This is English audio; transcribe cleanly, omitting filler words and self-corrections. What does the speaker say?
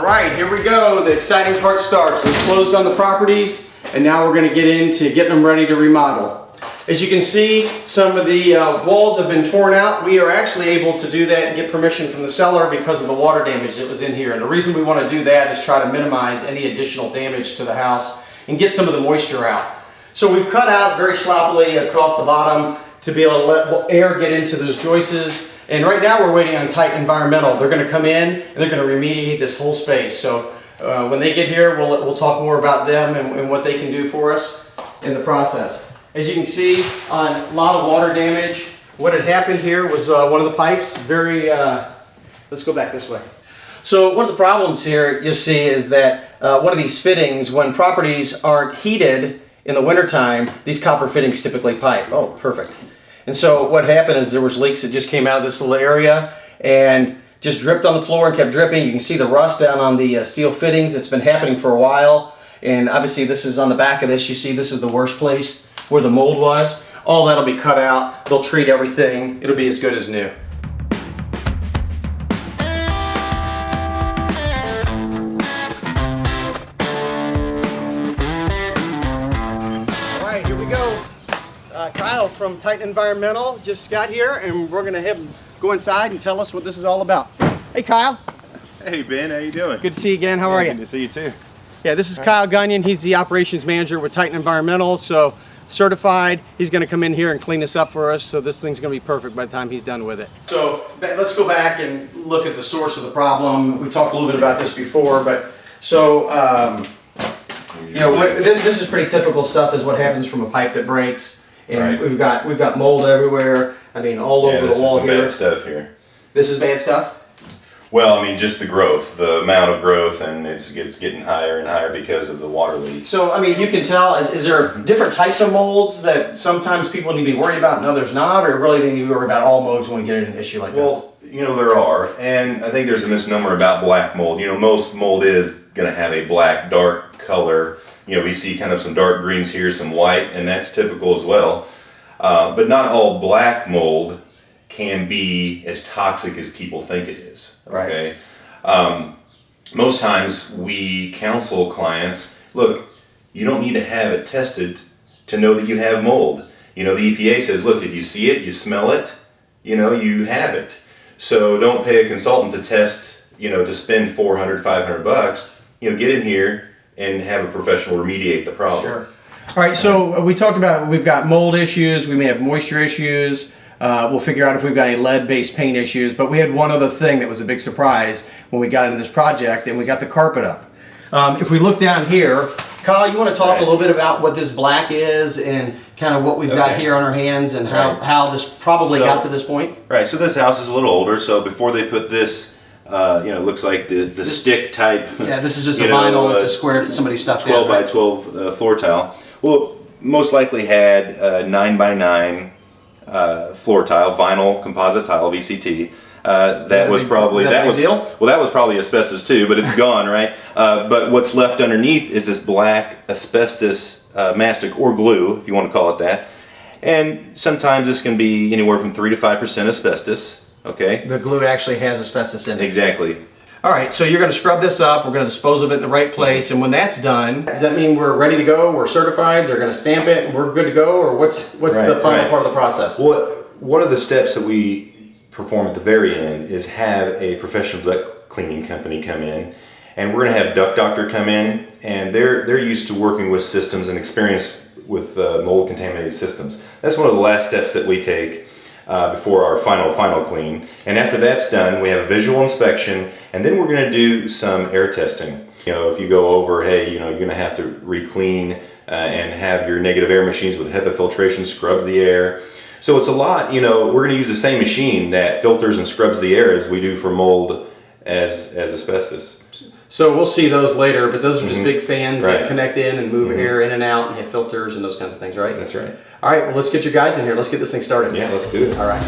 right, here we go. The exciting part starts. We've closed on the properties, and now we're going to get into getting them ready to remodel. As you can see, some of the walls have been torn out. We are actually able to do that and get permission from the seller because of the water damage that was in here. And the reason we want to do that is try to minimize any additional damage to the house and get some of the moisture out. So we've cut out very sloppily across the bottom to be able to let air get into those joists. And right now we're waiting on Titan Environmental. They're going to come in and they're going to remediate this whole space. So when they get here, we'll talk more about them and what they can do for us in the process. As you can see, on a lot of water damage. What had happened here was one of the pipes let's go back this way. So one of the problems here you'll see is that one of these fittings, when properties aren't heated in the wintertime, these copper fittings typically pipe. Oh, perfect. And so what happened is there was leaks that just came out of this little area and just dripped on the floor and kept dripping. You can see the rust down on the steel fittings. It's been happening for a while. And obviously this is on the back of this. You see this is the worst place where the mold was. All that'll be cut out. They'll treat everything. It'll be as good as new. All right, here we go. Kyle from Titan Environmental just got here, and we're going to have him go inside and tell us what this is all about. Hey, Kyle. Hey, Ben. How you doing? Good to see you again. How are you? Good to see you, too. Yeah, this is Kyle Gunyon. He's the operations manager with Titan Environmental, so certified. He's going to come in here and clean this up for us, so this thing's going to be perfect by the time he's done with it. So let's go back and look at the source of the problem. We talked a little bit about this before, but so you know, this is pretty typical stuff. Is what happens from a pipe that breaks. And right. we've got mold everywhere. I mean, all over the wall here. This is bad stuff here. This is bad stuff? Well, I mean, just the growth, the amount of growth, and it's getting higher and higher because of the water leaks. So, I mean, you can tell, is there different types of molds that sometimes people need to be worried about and others not, or really they need to be worried about all molds when we get an issue like this? Well, you know, there are, and I think there's a misnomer about black mold. You know, most mold is going to have a black, dark color. You know, we see kind of some dark greens here, some white, and that's typical as well. But not all black mold can be as toxic as people think it is. Okay. Most times we counsel clients, look, you don't need to have it tested to know that you have mold. You know, the EPA says, look, if you see it, you smell it, you know, you have it. So don't pay a consultant to test, you know, to spend $400, $500. You know, get in here and have a professional remediate the problem. Sure. All right, so we talked about we've got mold issues, we may have moisture issues, we'll figure out if we've got any lead-based paint issues, but we had one other thing that was a big surprise when we got into this project, and we got the carpet up. If we look down here, Kyle, you want to talk a little bit about what this black is and kind of what we've got here on our hands and how this probably got to this point? Right, so this house is a little older, so before they put this, you know, it looks like the stick type. Yeah, this is just a vinyl, it's a square that somebody stuck 12 by 12 floor tile. Well, most likely had 9x9 floor tile, vinyl composite tile, VCT. That was probably that was probably asbestos too, but it's gone, right? But what's left underneath is this black asbestos mastic or glue, if you want to call it that. And sometimes this can be anywhere from 3 to 5% asbestos. Okay. The glue actually has asbestos in it. Exactly. All right, so you're going to scrub this up, we're going to dispose of it in the right place, and when that's done, does that mean we're ready to go, we're certified, they're going to stamp it, and we're good to go, or what's the final part of the process? Well, one of the steps that we perform at the very end is have a professional duct cleaning company come in, and we're going to have Duct Doctor come in, and they're used to working with systems and experience with mold contaminated systems. That's one of the last steps that we take before our final clean. And after that's done, we have a visual inspection, and then we're going to do some air testing. You know, if you go over, hey, you know, you're going to have to re-clean and have your negative air machines with HEPA filtration scrub the air. So it's a lot, you know, we're going to use the same machine that filters and scrubs the air as we do for mold as asbestos. So we'll see those later, but those are just big fans that connect in and move air in and out and have filters and those kinds of things, right? That's right. All right, well, let's get your guys in here. Let's get this thing started. Yeah, let's do it. All right.